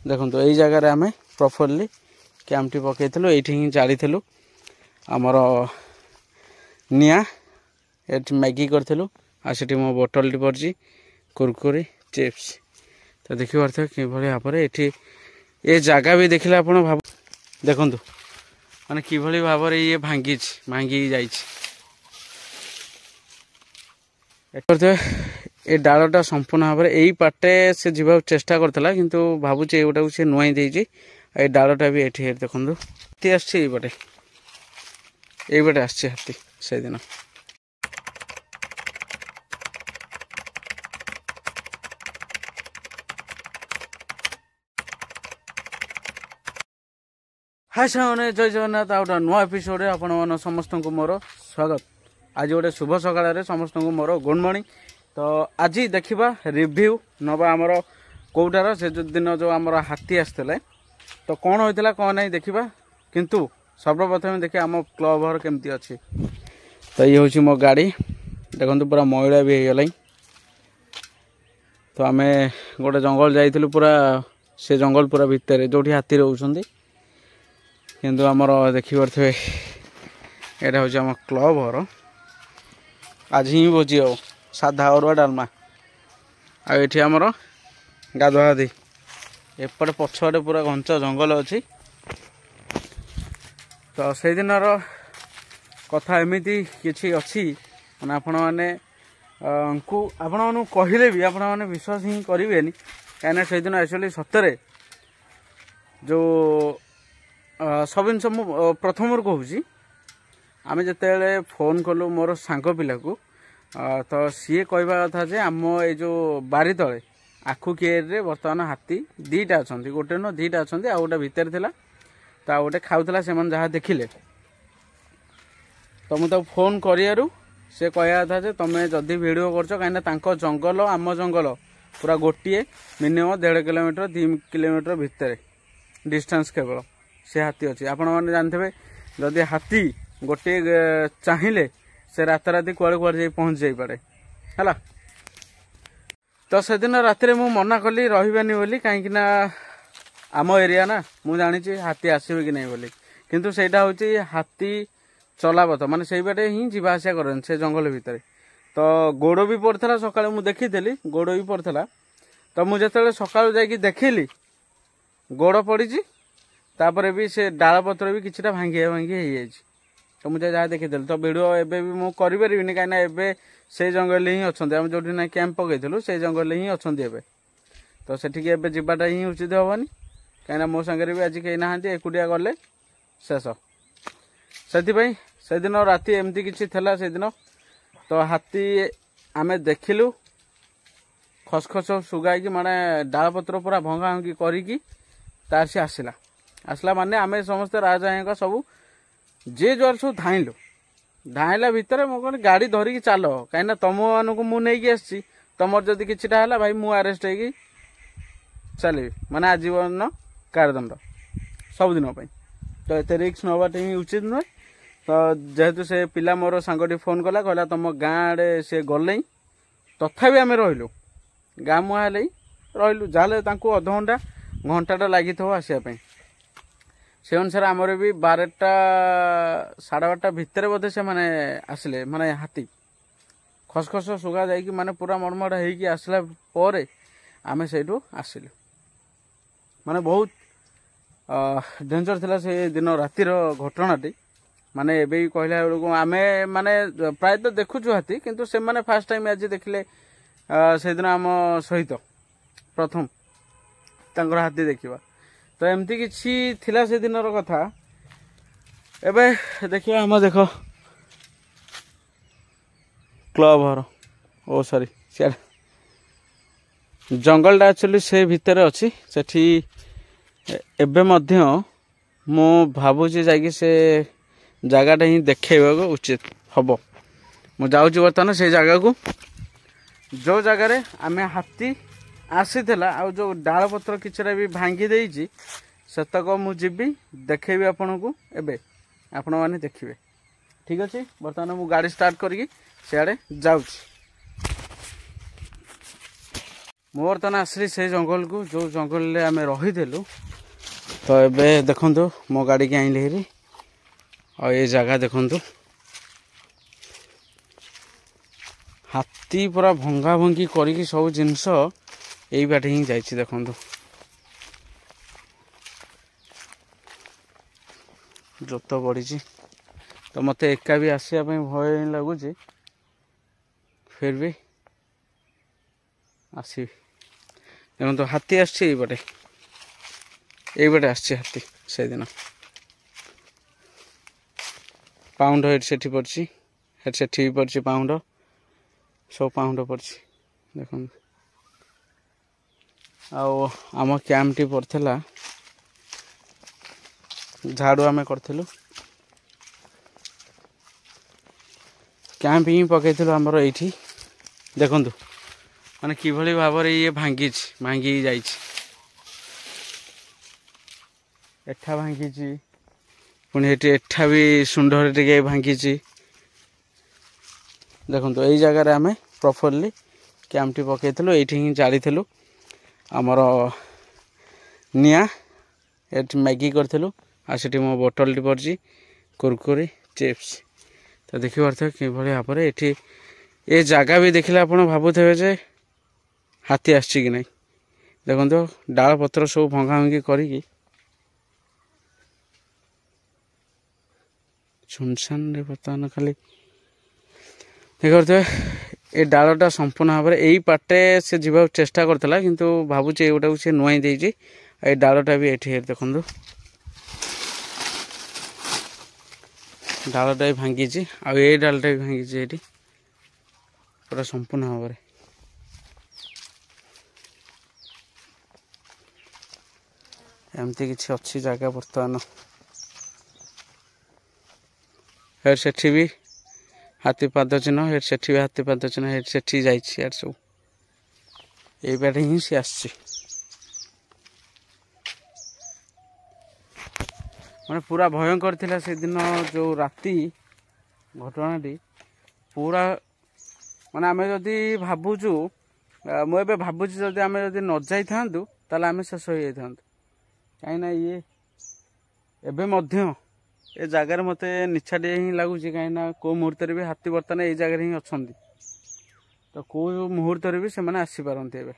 देखो यही जगार आम प्रॉपरली कैंपटी पकईलु ये हिं जाली आमर निआ ये मैगी करूँ आठ मो बोतल टी पड़ी कुरकुरी चिप्स तो देखी पार्थ कि भाव में ये जगह भी देखले आप भाव देखु माने कि भाव में ये भांगी जाए ये डालटा संपूर्ण भाव में यही पाटे से जीवा चेष्टा करता किंतु भावुचे एगोटा से नुआई देजी ये डालटा भी ये देखो हाथी आसपटे ये आसती हाथी से दिन हाय सामने जय जगन्नाथ आ गोटे नुआ एपिसोड आपण समस्त को मोर स्वागत। आज गोटे शुभ सकाळ समस्त को मोर गुड मॉर्निंग। तो आज देखा रिव्यू नवा आमर कौटार से जो दिन जो आमर हाथी आसते तो कौन होता कौन नहीं देखा किंतु सर्वप्रथम देखिए आम क्लब घर केमती अच्छी। तो ये हूँ मो गाड़ी देखो पूरा मैला भी हो गला। तो आम गोटे जंगल जाइलु पूरा से जंगल पूरा भितर जो हाथी रोच किंतु आमर देखिपे यहाँ हूँ आम क्लब घर आज ही भोजी हो साधा अरुआ डालमा आठ आमर गाधुआधी एपटे पछटे पूरा घंच जंगल अच्छी। तो से दिन कथा एमती किसी अच्छी मैंने आपण मैंने कहले भी आपण मैंने विश्वास ही करेंगे कहीं से दिन एक्चुअली सतरे जो सब जिन प्रथम कहूँ आम जिते फोन कलु मोर सांग पिला को तो सी कहवा कथा जे आम ये जो बारी तले आखु किए बर्तमान हाथी दीटा अच्छा गोटे न दीटा अच्छा आ गोटे भितर था तो आ गोटे खाऊला से जहाँ देखिले तो मुझे फोन करूँ से कहवा कथा जे तुम जदि वीडियो करछ कहीं जंगल आम जंगल पूरा गोटे मिनिमम 1.5 किलोमीटर 2 किलोमीटर भितर डिस्टेंस केवल से हाथी अच्छी। आपण मैंने जानते जदि हाथी गोटे चाहिए से राताराति कुआड़े कुआड़े जाई पहुँच जाई पारे है। तो से दिन राति मु मना कली रही बोली कहीं आम एरिया ना मु जानी हाथी आसबे कि नहीं बोली किंतु सेटा हूँ हाथी चलापथ माने से बाटे ही जीवा आसिया करन से जंगल भितर। तो गोड़ भी पड़ता सकाଳେ मु देखी गोड़ भी पड़ता तो मुझे सकाळु जाई देखिली गोड़ पड़ी तापर भी से डाल पत्र भी किसी भांगी भांगी हो जाए तो मुझे जहाँ देखीदेली तो वीडियो एबे भी मुझे करें कहीं एबे से जंगल ही अच्छा आम जो ना कैंप पकईलु से जंगल ही अच्छा एबे तो सेठिक एबे जीवाटा ही उचित हेनी कहीं मो सागर भी आज कहीं ना एकुटिया गले शेष से दिन राति एमती किसी थला से दिन तो हाथी आमे देखिलु खसखस सुगाई माने डाल पत्र पूरा भंगा भंगी करी तार से आसला माने आमे समस्ते राजा सब जे जुआर सब धाइलु धाइला भितर मो कौन गाड़ी धरिकी चल कहीं तुम मानक मुझे तुमर जदि किछिटा है भाई मु अरेस्ट होगी चलि माने आजीवन कारादंड सब दिन तो एत रिक्स नवाटे ही उचित नुहे। तो जेहेतु से पिला मोर सांगटी फोन कला कहला तुम गाँ आड़े से गले तथापि आम रहीलु गाँ मुहाँ हेल्ले रहीलु जहाँ अधघंटा घंटाटा लगी आसवाई से अनुसार आमर भी 12टा 12:30 भितर बोधे से माने आसिले माने हाथी खसखस सुगा जाइकी माने पूरा मड़मड़ होगी आसला परे आमे सेठू आसिलु माने बहुत डेंजर थिला से दिन रातिर घटनाटी माने एबे कहला बेलू आमे माने प्राय तो देखुछु हाथी किंतु से माने फास्ट टाइम आज देखले से दिन आम सहित प्रथम तांकर हाथी देखिबा तो एमती किसी थिला से दिन कथा एबे देखिए हम देख क्लब घर ओ सॉरी जंगलटा एक्चुअली से भितर अच्छी सेठी एबे मध्य मु भावुची जाकि से जगहटा ही देखा उचित हम मु जाऊँ बर्तमान से जगह को जो जगार आम हाथी आसी आ जो डाल पत्र किछरा भी भांगी देइछि सेतक मु जीवी देखेबी आपन को एबे आपण माने देखिबे ठीक अच्छे। बर्तमान मु गाड़ी स्टार्ट करके सियाड़े जाउछि। ମୁଁ ବର୍ତ୍ତମାନ ଆସିଲି ସେଇ ଜଙ୍ଗଲକୁ ଯେଉଁ ଜଙ୍ଗଲରେ ଆମେ ରହିଥିଲୁ। ତ ଏବେ ଦେଖନ୍ତୁ ମୋ ଗାଡ଼ିକି ଆଣିଲି ହେରି ଆଉ ଏ ଜାଗା ଦେଖନ୍ତୁ ହାତୀ ପୁରା ଭଙ୍ଗା ଭଙ୍ଗି କରିକି ସବୁ ଜିନିଷ ଏଇ ବାଟେ ହିଁ ଯାଇଛି ଦେଖନ୍ତୁ। ଜୋତ ବଢ଼ିଛି ତ ମୋତେ ଏକା ବି ଆସିବା ପାଇଁ ଭୟ ହିଁ ଲାଗୁଛି ଫିର୍ ବି ଆସିବି। ଦେଖନ୍ତୁ ହାତୀ ଆସିଛି ଏଇପଟେ ଆସିଛି ହାତୀ। ସେଦିନ ପାଉଣ୍ଡ ଏଠି ସେଠି ପଡ଼ିଛି, ଏଠି ସେଠି ବି ପଡ଼ିଛି ପାଉଣ୍ଡ, ସବୁ ପାଉଣ୍ଡ ପଡ଼ିଛି ଦେଖନ୍ତୁ। ଆଉ ଆମ କ୍ୟାମ୍ପଟି ପଡ଼ିଥିଲା ଝାଡ଼ୁ ଆମେ କରିଥିଲୁ, କ୍ୟାମ୍ପ ହିଁ ପକେଇଥିଲୁ ଆମର ଏଇଠି। ଦେଖନ୍ତୁ ମାନେ କିଭଳି ଭାବରେ ଇଏ ଭାଙ୍ଗିକି ଯାଇଛି। ଏଠା ଭାଙ୍ଗିଛି, ପୁଣି ଏଠି ଏଠା ବି ସୁଣ୍ଡରେ ଟିକେ ଭାଙ୍ଗିଛି। ଦେଖନ୍ତୁ ଏଇ ଜାଗାରେ ଆମେ ପ୍ରପରଲି କ୍ୟାମ୍ପଟି ପକେଇଥିଲୁ, ଏଇଠି ହିଁ ଜାଳିଥିଲୁ ଆମର ନିଆଁ। ଏଠି ମ୍ୟାଗି କରିଥିଲୁ ଆଉ ସେଠି ମୋ ବୋଟଲଟି ପଡ଼ିଛି କୁରକୁରି ଚିପ୍ସ। ତ ଦେଖିପାରୁଥିବେ କିଭଳି ଭାବରେ ଏଠି ଏ ଜାଗା ବି ଦେଖିଲେ ଆପଣ ଭାବୁଥିବେ ଯେ ହାତୀ ଆସିଛି କି ନାହିଁ। ଦେଖନ୍ତୁ ଡାଳ ପତ୍ର ସବୁ ଭଙ୍ଗା ଭଙ୍ଗି କରିକି ସୁନସାନରେ ବର୍ତ୍ତମାନ ଖାଲି ଦେଖିପାରୁଥିବେ ଏ ଡାଳଟା ସମ୍ପୂର୍ଣ୍ଣ ଭାବରେ ଏଇ ପାଟେ ସେ ଯିବାକୁ ଚେଷ୍ଟା କରିଥିଲା, କିନ୍ତୁ ଭାବୁଛି ଏଇଗୁଟାକୁ ସେ ନୁଆଇଁ ଦେଇଛି। ଏଇ ଡାଳଟା ବି ଏଠି ଦେଖନ୍ତୁ ଡାଳଟା ବି ଭାଙ୍ଗିଛି ଆଉ ଏଇ ଡାଳଟା ବି ଭାଙ୍ଗିଛି ଏଠି ପୁରା ସମ୍ପୂର୍ଣ୍ଣ ଭାବରେ। ଏମିତି କିଛି ଅଛି ଜାଗା ବର୍ତ୍ତମାନ। ଏଠି ସେଠି ବି ହାତୀ ପାଦ ଚିହ୍ନ, ଏଠି ସେଠି ବି ହାତୀ ପାଦ ଚିହ୍ନ, ଏଠି ସେଠି ଯାଇଛି ଇଆଡ଼େ ସବୁ। ଏଇ ବାଟେ ହିଁ ସେ ଆସିଛି। ମାନେ ପୁରା ଭୟଙ୍କର ଥିଲା ସେଦିନ ଯେଉଁ ରାତି ଘଟଣାଟି। ପୁରା ମାନେ ଆମେ ଯଦି ଭାବୁଛୁ, ମୁଁ ଏବେ ଭାବୁଛି ଯଦି ଆମେ ଯଦି ନ ଯାଇଥାନ୍ତୁ ତାହେଲେ ଆମେ ଶେଷ ହେଇଯାଇଥାନ୍ତୁ। କାହିଁକିନା ଇଏ ଏବେ ମଧ୍ୟ ଏ ଜାଗାରେ ମୋତେ ନିଛାଟିଏ ହିଁ ଲାଗୁଛି, କାହିଁକିନା କେଉଁ ମୁହୂର୍ତ୍ତରେ ବି ହାତୀ ବର୍ତ୍ତମାନ ଏଇ ଜାଗାରେ ହିଁ ଅଛନ୍ତି। ତ କେଉଁ ମୁହୂର୍ତ୍ତରେ ବି ସେମାନେ ଆସିପାରନ୍ତି ଏବେ।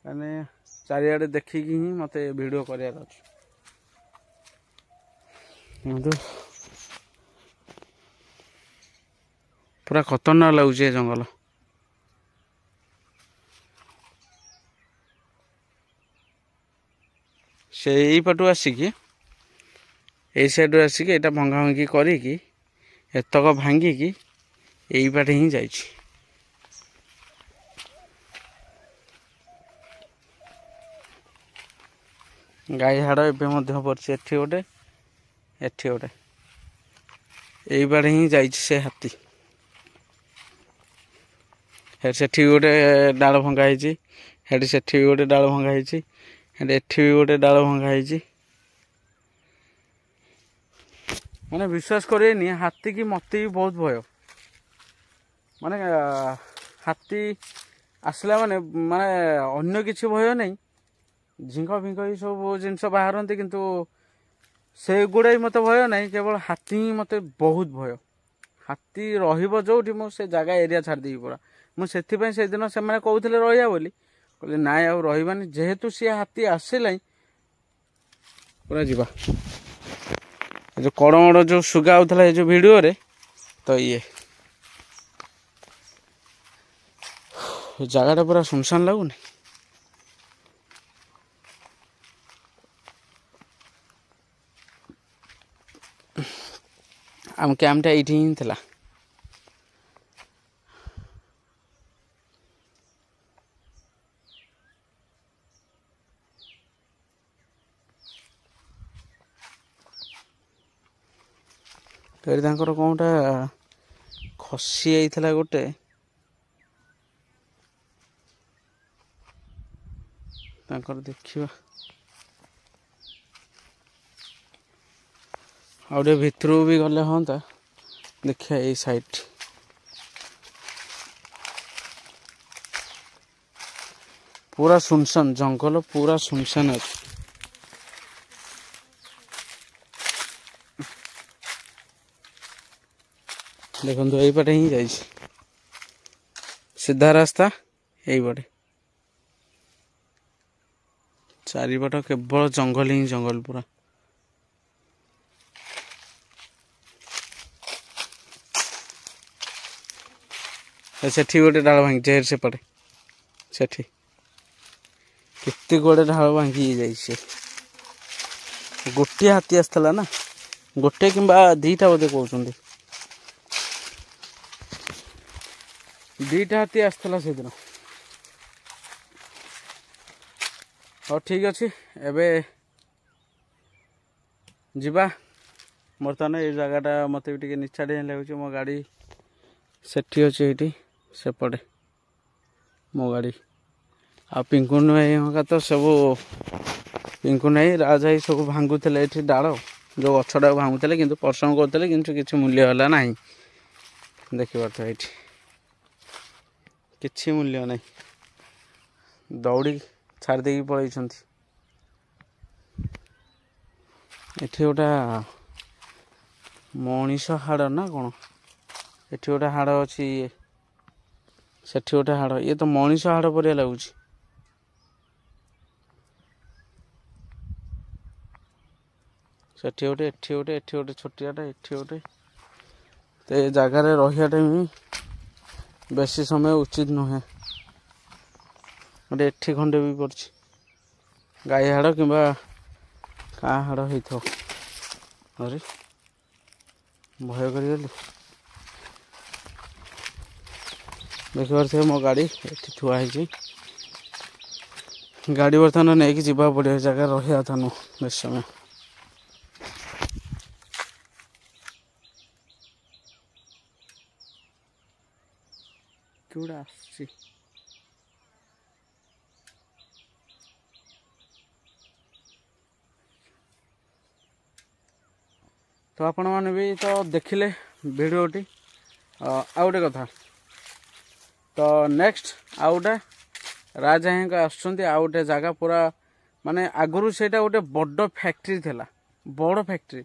ମାନେ ଚାରିଆଡ଼େ ଦେଖିକି ହିଁ ମୋତେ ଭିଡ଼ିଓ କରିବାର ଅଛି। କିନ୍ତୁ ପୁରା ଖତରନାକ ଲାଗୁଛି ଏ ଜଙ୍ଗଲ। ସେ ଏଇପଟୁ ଆସିକି ଏଇ ସାଇଡ଼ରୁ ଆସିକି ଏଇଟା ଭଙ୍ଗା ଭଙ୍ଗି କରିକି ଏତକ ଭାଙ୍ଗିକି ଏଇ ବାଟେ ହିଁ ଯାଇଛି। ଗାଈ ହାଡ଼ ଏବେ ମଧ୍ୟ ପଡ଼ିଛି, ଏଠି ଗୋଟେ ଏଠି ଗୋଟେ, ଏଇ ବାଟେ ହିଁ ଯାଇଛି ସେ ହାତୀ। ସେଠି ବି ଗୋଟେ ଡାଳ ଭଙ୍ଗା ହେଇଛି, ସେଠି ସେଠି ବି ଗୋଟେ ଡାଳ ଭଙ୍ଗା ହେଇଛି, ସେଠି ଏଠି ବି ଗୋଟେ ଡାଳ ଭଙ୍ଗା ହେଇଛି। ମାନେ ବିଶ୍ୱାସ କରିବେନି ହାତୀ କି ମୋତେ ବି ବହୁତ ଭୟ। ମାନେ ହାତୀ ଆସିଲା ମାନେ ଅନ୍ୟ କିଛି ଭୟ ନାହିଁ। ଝିଙ୍କ ଫିଙ୍କ ଏଇ ସବୁ ଜିନିଷ ବାହାରନ୍ତି, କିନ୍ତୁ ସେଗୁଡ଼ା ବି ମୋତେ ଭୟ ନାହିଁ। କେବଳ ହାତୀ ହିଁ ମୋତେ ବହୁତ ଭୟ। ହାତୀ ରହିବ ଯେଉଁଠି ମୁଁ ସେ ଜାଗା ଏରିଆ ଛାଡ଼ିଦେବି ପୁରା। ମୁଁ ସେଥିପାଇଁ ସେଦିନ ସେମାନେ କହୁଥିଲେ ରହିବା ବୋଲି, କହିଲେ ନାଇଁ ଆଉ ରହିବାନି, ଯେହେତୁ ସିଏ ହାତୀ ଆସିଲାଣି ପୁରା ଯିବା। ଏ ଯେଉଁ କଡ଼ମଡ଼ ଯେଉଁ ସୁଗା ହେଉଥିଲା ଏ ଯେଉଁ ଭିଡ଼ିଓରେ, ତ ଜାଗାଟା ପୁରା ସୁନସାନ ଲାଗୁନି। ଆମ କ୍ୟାମ୍ପଟା ଏଇଠି ହିଁ ଥିଲା। ଏଠି ତାଙ୍କର କ'ଣଟା ଖସି ଯାଇଥିଲା ଗୋଟେ, ତାଙ୍କର ଦେଖିବା ଆଉ ଟିକେ ଭିତରକୁ ବି ଗଲେ ହୁଅନ୍ତା। ଦେଖିବା ଏଇ ସାଇଟ୍ पूरा सुनसान जंगल पूरा सुनसान अच्छे देखो यही पटे ही जाइए सीधा रास्ता यही पटे चारिपट केवल जंगल ही जंगल पूरा सेठी गोटे डाल भांगी जेर से पड़े सेठी केते गोटे ढाल भांगी जाइए गोटे हाथी आसला ना गोटे कि दीटा बोधे कहते दीटा हाथी आसला से दिन हाँ ठीक अच्छे एबे जीवा बर्तमान ये जगहटा मत भी निचाड़िया लगे मो गाड़ी सेठी अच्छे ये सेपटे मो गाड़ी आ पिंकुन भाई का तो सब पिंकुन भाई राज भाई सब भांगुले ये डाल जो गछटा भांगुले कि परिश्रम करते कि मूल्य है ना देखिए ये कि मूल्य ना दौड़ी छाड़ दे पलि एठी गोटा मनीष हाड़ ना कौन एठी गोटे हाड़ अच्छी सेठी गोटे हाड़ ये तो मनीष हाड़ पर लगुच सेठी गोटे एठी गोटे एठी गोटे छोटियाटा एठी गोटे तो ये जगार रहीटा भी बेसी समय उचित नुहे गोटे एठी खंडे भी पड़ी गाई हाड़ कि क्या हाड़ हो अरे भय कर देखिए मो गाड़ी ये थुआई गाड़ी बर्तमान नहीं कि पड़े जगह रहा था नु बेस समय क्यों आसी तो आपण मैंने भी तो देखिले भिडियोटी आउटे कथा तो नेक्स्ट आउटे राजा आसुँच आउटे जगह पूरा माने आगुरी से गोटे बड़ फैक्ट्री थिला बड़ फैक्ट्री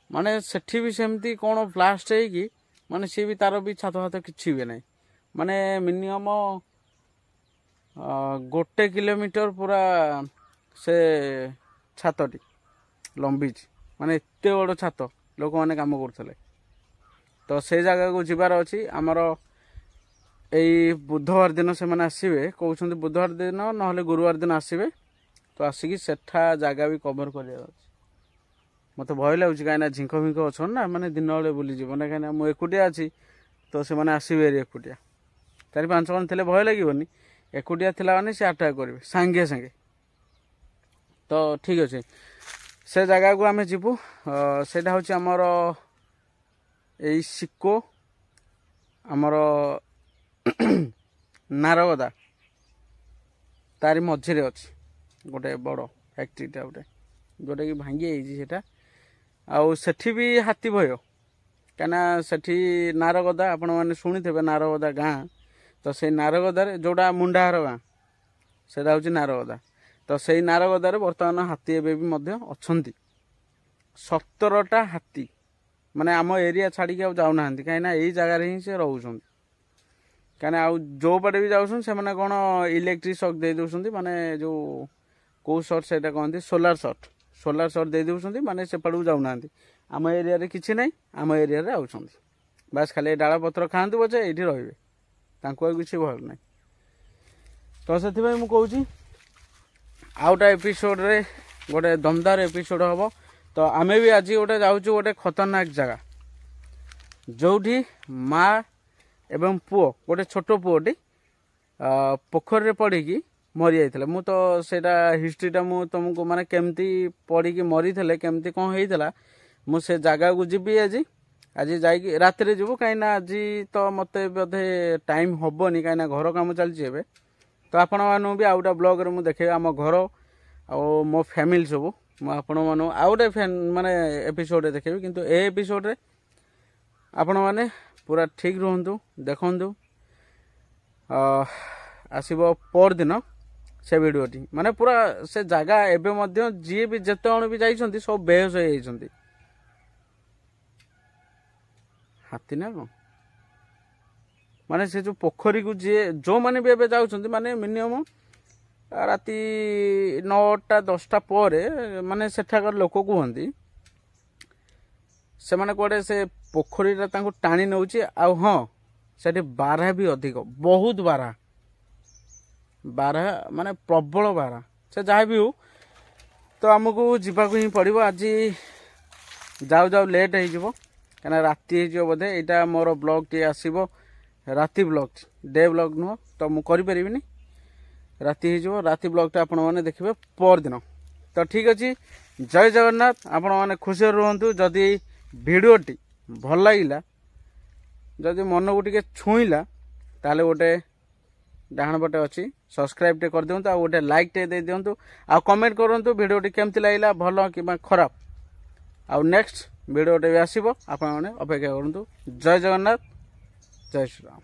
माने सेठी भी सेमती कौन ब्लास्ट है माने सी भी तार भी छात हाथ किसी भी ना माने मिनिमम गोटे किलोमीटर पूरा से छातटी लंबी माने एत बड़ छात लोक मैंने कम करते तो से जगह को जीवार अच्छी आमर यही बुधवार दिन से मैंने आसवे कहते बुधवार दिन ना गुरुवार दिन आसवे तो आसिकी सेठा जगह भी कवर कर मत भय लगुच कहीं झिंक फिंक अच्छा ना मैंने दिन बेले बुलीज ना कहीं मुझे एकुटिया अच्छी तो से मैंने आसवे एकुटिया 4-5 जन थे भय लगे एकुटिया थी मैंने से अटैक करेंगे सांगे सांगे तो ठीक अच्छे से जगह को आम जीवु सेटा हूँ आमर यही सिको आमर नारगदा तारी मझे अच्छी गोटे बड़ फैक्ट्रीटा गोटे जोटा कि भांगी सेटा आउ सेठी भी हाथी भय कहीं सेठी नारगदा आपण मैंने शुणी नारगदा गाँ तो से नारगदार जोड़ा मुंडाहार गाँ से हूँ नारगदा तो से नारगदार बर्तमान हाथी एवं अच्छा 17टा हाथी माने आम एरिया छाड़ी जाऊना कहीं यही जगार ही से रोच कहीं आउ जो पटे भी जाऊँ से मैंने कौन इलेक्ट्रिक शॉक दे दूसरी माने जो कौ सर्ट से कहते सोलार सर्ट दे दूसरी माने से पड़ू जाऊना आम एरिया रे किसी ना आम एरिया रे आउछंती बास खाली डाल पत्र खातु पचे ये रे किसी भल ना तो से मुझे आउटा एपिसोड रे गोटे दमदार एपिसोड हम तो आम भी आज गोटे जाऊँ गोटे खतरनाक जगह जोठी माँ एवं पुओ गोटे छोट पुओटी पोखर पड़ी मरी जाता मु तो सेटा हिस्ट्रीटा मु तुमको माने केमती पड़ी मरी थे केमती कौन होता मु से जगह को जीवी आज आज जाकि रात जीवु कहीं आज तो मत बोधे टाइम हेनी कहीं घर कम चलती तो आपण मानू भी आउटा ब्लॉग रे मु देखे आम घर आ मो फैमिली सब आपण मानू आउटे फैन माने एपिसोड देखेबी किंतु ए एपिसोड रे आपण माने पूरा ठीक रुहंतु देखंतु आसीबो पर दिन से भिडटी माने पूरा से जगह एवं जी भी जिते जन भी जाइछन्ति सब बेहोश हो जाइछन्ति हाथी ना कौन माने से जो पोखरी को जी जो माने भी एबे जाउछन्ति माने मिनिमम राति 9टा 10टा पर माने सेठाकर लोक कहती से माने कोडे से पोखरी टाणी नौ हाँ से बारह भी अधिक बहुत बारह माने प्रबल बारह से जहाँ भी हो तो आमको जावाक ही पड़ो आज जाऊ जाऊ लेट हो कहीं राति हो बोधे यहाँ मोर ब्लॉग टी आसो राति ब्लॉग डे ब्लॉग नुह तो मुझे राति हो राति ब्लॉगटा आपण मैंने देखिए पर दिन तो ठीक अच्छे जय जगन्नाथ आपण मैंने खुशी रुहतु जदि भिडियोटी भल लगिला जदि मन को टे छुईला ताले गोटे डाहाण पटे अच्छी सब्सक्राइब टे कर दिंतु आ गोटे लाइक टे दे दिंतु आ कमेंट करंतु भिडियोटी केमती लगिला भल कि खराब आ नेक्स्ट भिडियोटे भी आसीबो आपण माने अपेक्षा करंतु जय जगन्नाथ जय श्री राम।